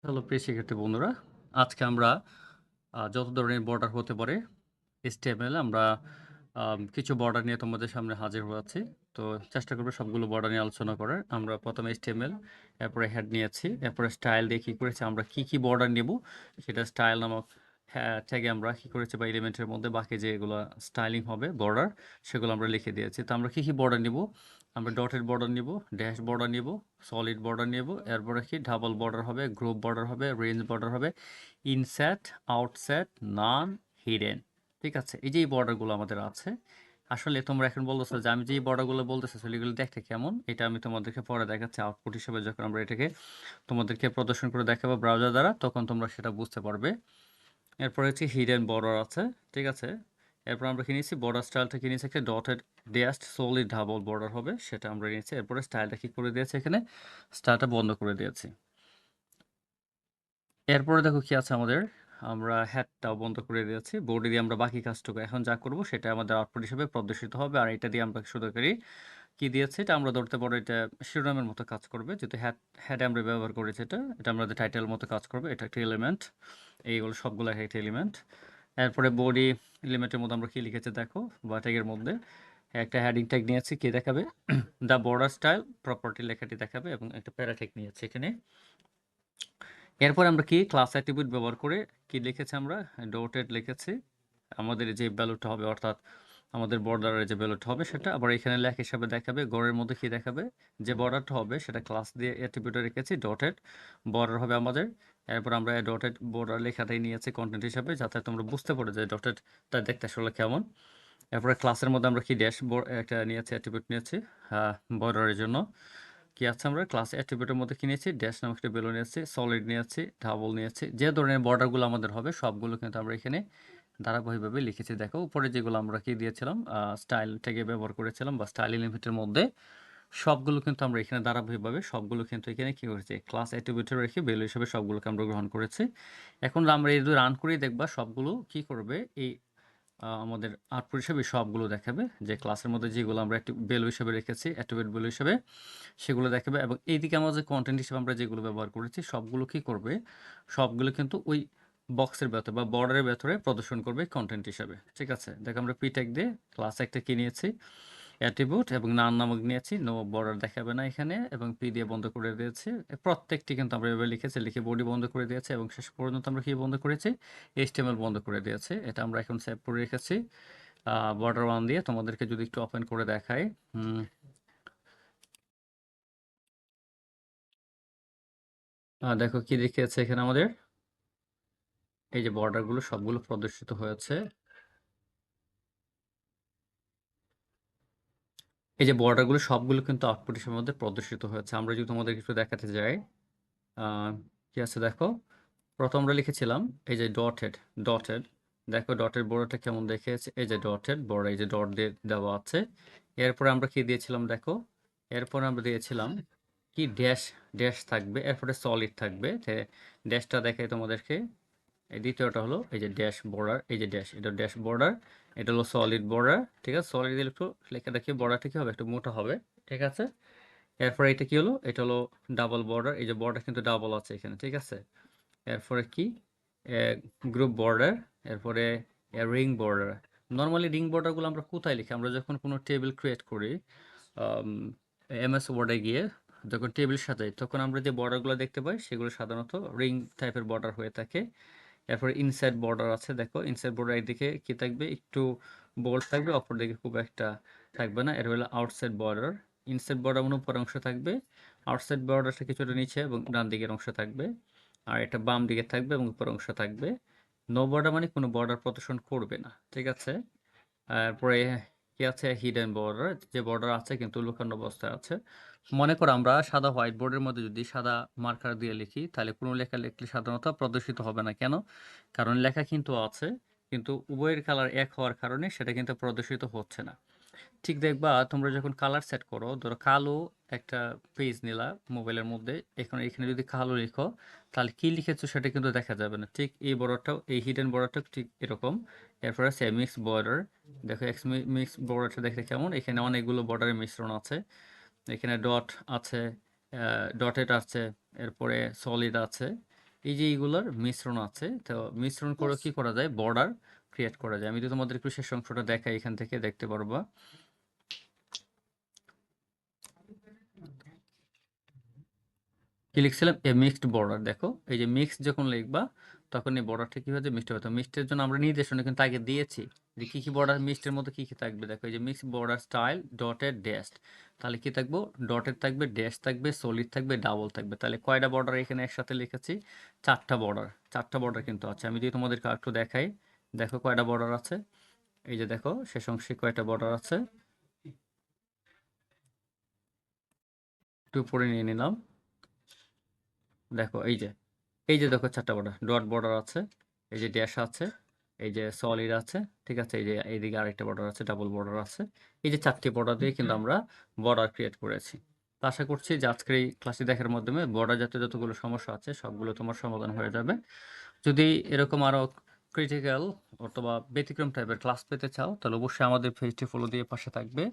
Hello প্রিয় শিক্ষার্থী বন্ধুরা, আজকে আমরা যত ধরনের বর্ডার হতে পারে HTML আমরা কিছু বর্ডার নিয়ে তোমাদের সামনে হাজির হয়েছি। তো চেষ্টা করবো সবগুলো বর্ডার নিয়ে আলোচনা করার। আমরা প্রথমে HTML, এরপরে হেড নিয়েছি, এরপরে স্টাইল দিয়ে কী করেছি, আমরা কি বর্ডার নেব সেটা স্টাইল নামক ট্যাগে আমরা কী করেছি বা এলিমেন্টের মধ্যে বাকি যেগুলো স্টাইলিং হবে বর্ডার সেগুলো আমরা লিখে দিয়েছি। তো আমরা কি বর্ডার নেব, আমরা ডটেড বর্ডার নিব, ড্যাশ বর্ডার নিব, সলিড বর্ডার নিব, এরপরে কি ডাবল বর্ডার হবে, গ্রুপ বর্ডার হবে, রেঞ্জ বর্ডার হবে, ইনসেট, আউটসেট, নান, হিডেন। ঠিক আছে, এই যে এই বর্ডারগুলো আমাদের আছে। আসলে তোমরা এখন বলতেছো যে আমি যে বর্ডারগুলো বলতেছি এগুলো দেখতে কেমন, এটা আমি তোমাদেরকে পরে দেখাচ্ছি আউটপুট হিসেবে যখন আমরা এটাকে তোমাদেরকে প্রদর্শন করে দেখাবো ব্রাউজার দ্বারা, তখন তোমরা সেটা বুঝতে পারবে। এরপরে হচ্ছে হিডেন বর্ডার আছে। ঠিক আছে, এরপর আমরা কিনেছি বর্ডার স্টাইলটা কিনেছি একটা dotted dashed solid double border হবে, সেটা আমরা নিয়েছি। এরপরে স্টাইলটা কি করে দিয়েছি, এখানে স্টাইলটা বন্ধ করে দিয়েছি। এরপরে দেখো কি আছে আমাদের, আমরা হ্যাটটাও বন্ধ করে দিয়েছি। বোর্ডে দিয়ে আমরা বাকি কাজটুকু এখন যা করব সেটা আমাদের আউটপুট হিসেবে প্রদর্শিত হবে। আর এটা দিয়ে আমরা শুধু করি কি দিয়েছে, এটা আমরা ধরতে পারো এটা শিরোনামের মতো কাজ করবে, যেহেতু হ্যাড আমরা ব্যবহার করেছি। এটা আমাদের টাইটেল মতো কাজ করবে। এটা একটা এলিমেন্ট, এইগুলো সবগুলো একটা এলিমেন্ট। এরপরে বডি এলিমেন্টের মধ্যে আমরা কি লিখেছি দেখো, বা ট্যাগের মধ্যে একটা হেডিং ট্যাগ নিয়েছি, কি দেখাবে, দ্য বর্ডার স্টাইল প্রপার্টি লেখাটি দেখাবে, এবং একটা প্যারা ট্যাগ নিয়েছি এখানে। এরপর আমরা কি ক্লাস অ্যাট্রিবিউট ব্যবহার করে কি লিখেছি, আমরা ডটেড লিখেছি আমাদের যে ভ্যালুটা হবে, অর্থাৎ আমাদের বর্ডারের যে ভ্যালুটা হবে সেটা আবার এখানে লেখ হিসাবে দেখাবে। গড়ের মধ্যে কি দেখাবে, যে বর্ডারটা হবে সেটা ক্লাস দিয়ে অ্যাট্রিবিউটে রেখেছি, ডটেড বর্ডার হবে আমাদের। এরপর আমরা ডটেড বর্ডার লেখাটাই নিয়েছি কন্টেন্ট হিসাবে, যাতে তোমরা বুঝতে পারো যে ডটেডটা দেখতে আসলে কেমন। এরপরে ক্লাসের মধ্যে আমরা কি ড্যাশ একটা নিয়েছি, অ্যাট্রিবিউট নিয়েছি বর্ডারের জন্য। কি আছে, আমরা ক্লাস অ্যাট্রিবিউটের মধ্যে কি নিয়েছি, ড্যাশ নামক একটা ভ্যালু নিয়েছি, সলিড নিয়েছি, ডাবল নিয়েছি। যে ধরনের বর্ডারগুলো আমাদের হবে সবগুলো কিন্তু আমরা এখানে ধারাবাহিকভাবে লিখেছি। দেখো উপরে যেগুলো আমরা কি দিয়েছিলাম, স্টাইল ট্যাগে ব্যবহার করেছিলাম বা স্টাইল এলিমেন্টের মধ্যে, সবগুলো কিন্তু আমরা এখানে ধারাবাহিকভাবে সবগুলো কিন্তু এখানে কি করেছি, ক্লাস অ্যাট্রিবিউটে রেখে ভ্যালু হিসেবে সবগুলোকে আমরা গ্রহণ করেছি। এখন আমরা এই রান করে দেখবা সবগুলো কি করবে, এই আমাদের আউটপুট হিসেবে সবগুলো দেখাবে, যে ক্লাসের মধ্যে যেগুলো আমরা একটি ভ্যালু হিসেবে রেখেছি, অ্যাট্রিবিউট ভ্যালু হিসেবে, সেগুলো দেখাবে। এবং এইদিকে আমরা যে কন্টেন্ট হিসেবে আমরা যেগুলো ব্যবহার করেছি সবগুলো কি করবে, সবগুলো কিন্তু ওই বক্সের ভেতরে বা বর্ডারের ভেতরে প্রদর্শন করবে কন্টেন্ট হিসাবে। ঠিক আছে, দেখো আমরা পি ট্যাগ দিয়ে ক্লাস একটা কি নিয়েছি, অ্যাট্রিবিউট, এবং নাম নামক নিয়েছি, নো বর্ডার দেখাবে না এখানে, এবং পি দিয়ে বন্ধ করে দিয়েছি। প্রত্যেকটি কিন্তু আমরা এভাবে লিখেছি, লিখে বডি বন্ধ করে দিয়েছি, এবং শেষ পর্যন্ত আমরা কি বন্ধ করেছি, এইচটিএমএল বন্ধ করে দিয়েছি। এটা আমরা এখন সেভ করে রেখেছি বর্ডার ওয়ান দিয়ে। তোমাদেরকে যদি একটু ওপেন করে দেখাই, দেখো কি দেখিয়েছে এখানে আমাদের, এই যে বর্ডারগুলো সবগুলো প্রদর্শিত হয়েছে। এই যে বর্ডারগুলো সবগুলো কিন্তু আউটপুট হিসেবে মধ্যে প্রদর্শিত হয়েছে। আমরা যদি তোমাদের একটু দেখাতে যাই, কি আছে দেখো, প্রথম আমরা লিখেছিলাম এই যে ডটেড, ডটেড দেখো ডটের বর্ডারটা কেমন দেখিয়েছে, এই যে ডটেড বর্ডার, এই যে ডট দিয়ে দেওয়া আছে। এরপরে আমরা কি দিয়েছিলাম দেখো, এরপর আমরা দিয়েছিলাম কি ড্যাশ, ড্যাশ থাকবে, এরপরে সলিড থাকবে। ড্যাশটা দেখাই তোমাদেরকে, এই দ্বিতীয়টা হলো এই যে ড্যাশ বর্ডার, এই যে ড্যাশ, এটা ড্যাশ বর্ডার, এটা হলো সলিড বর্ডার। ঠিক আছে, সলিড দিলে একটু লেখা দেখি বর্ডারটা কি হবে, একটু মোটা হবে। ঠিক আছে, এরপরে এটা কি হলো, এটা হলো ডাবল বর্ডার, এই যে বর্ডার কিন্তু ডাবল আছে এখানে। ঠিক আছে, এরপরে কি গ্রুপ বর্ডার, এরপরে রিং বর্ডার। নর্মালি রিং বর্ডারগুলো আমরা কোথায় লিখি, আমরা যখন কোনো টেবিল ক্রিয়েট করি এমএস ওয়ার্ডে গিয়ে যখন টেবিল সাজাই, তখন আমরা যে বর্ডারগুলো দেখতে পাই সেগুলো সাধারণত রিং টাইপের বর্ডার হয়ে থাকে। এরপরে ইনসাইড বর্ডার আছে, দেখো ইনসাইড বর্ডার একদিকে কি থাকবে, একটু বোল্ড থাকবে, অপর দিকে খুব একটা থাকবে না। এর হলো আউটসাইড বর্ডার। ইনসাইড বর্ডার মানে উপর অংশ থাকবে, আউটসাইড বর্ডারটা কিছুটা নিচে এবং ডান দিকের অংশ থাকবে, আর এটা বাম দিকে থাকবে এবং উপর অংশ থাকবে। নো বর্ডার মানে কোনো বর্ডার প্রদর্শন করবে না। ঠিক আছে, তারপরে কি আছে, হিডেন বর্ডার, যে বর্ডার আছে কিন্তু লুকানো অবস্থায় আছে। মনে করো আমরা সাদা হোয়াইট বোর্ডের মধ্যে যদি সাদা মার্কার দিয়ে লিখি, তাহলে কোনো লেখা লিখলে সাধারণত প্রদর্শিত হবে না। কেন? কারণ লেখা কিন্তু আছে, কিন্তু উভয়ের কালার এক হওয়ার কারণে সেটা কিন্তু প্রদর্শিত হচ্ছে না। ঠিক দেখবা তোমরা যখন কালার সেট করো, ধরো কালো একটা পেজ নিলা মোবাইলের মধ্যে, এখানে এখানে যদি কালো লিখো, তাহলে কি লিখেছো সেটা কিন্তু দেখা যাবে না। ঠিক এই বর্ডারটাও, এই হিডেন বর্ডারটাও ঠিক এরকম। এরপরে আছে মিক্স বর্ডার, দেখো এক্স মিক্স বর্ডারটা দেখতে কেমন, এখানে অনেকগুলো বর্ডারের মিশ্রণ আছে। এখানে ডট আছে, ডটেড আছে, এরপরে সলিড আছে, এই যে এইগুলার মিশ্রণ আছে, তো মিশ্রণ করে Yes. কি করা যায়, বর্ডার ক্রিয়েট করা যায়। আমি যদি তোমাদের একটু শেষ অংশটা দেখাই, এখান থেকে দেখতে পারবা। কি লিখছিলাম, এ মিক্সড বর্ডার। দেখো এই যে মিক্সড যখন লিখবা তখন এই বর্ডারটা কি হচ্ছে, মিক্সড হবে। তো মিক্সডের জন্য আমরা নির্দেশনা কিন্তু আগে দিয়েছি যে কি কি বর্ডার মিক্সডের মধ্যে কি কি থাকবে। দেখো এই যে mixed border style dotted dashed, তাহলে কি থাকবো, ডটেড থাকবে, ড্যাশ থাকবে, সলিড থাকবে, ডাবল থাকবে। তাহলে কয়টা বর্ডার এখানে একসাথে লিখেছি, চারটা বর্ডার। চারটা বর্ডার কিন্তু আছে। আমি যদি তোমাদেরকে একটু দেখাই, দেখো কয়টা বর্ডার আছে। এই যে দেখো শেষ অংশে কয়টা বর্ডার আছে, একটু উপরে নিয়ে নিলাম। দেখো এই যে দেখো চারটা বর্ডার, ডট বর্ডার আছে, এই যে ড্যাশ আছে, এই যে সলিড আছে, ঠিক আছে, এই যে এইদিকে আরেকটা বর্ডার আছে, ডাবল বর্ডার আছে। এই যে চারটি বর্ডার দিয়ে কিন্তু আমরা বর্ডার ক্রিয়েট করেছি। তো আশা করছি যে আজকের এই ক্লাসটি দেখার মাধ্যমে বর্ডার জাতীয় যতগুলো সমস্যা আছে সবগুলো তোমার সমাধান হয়ে যাবে। যদি এরকম আরো ক্রিটিক্যাল অথবা ব্যতিক্রম টাইপের ক্লাস পেতে চাও তাহলে অবশ্যই আমাদের পেজটি ফলো দিয়ে পাশে থাকবে।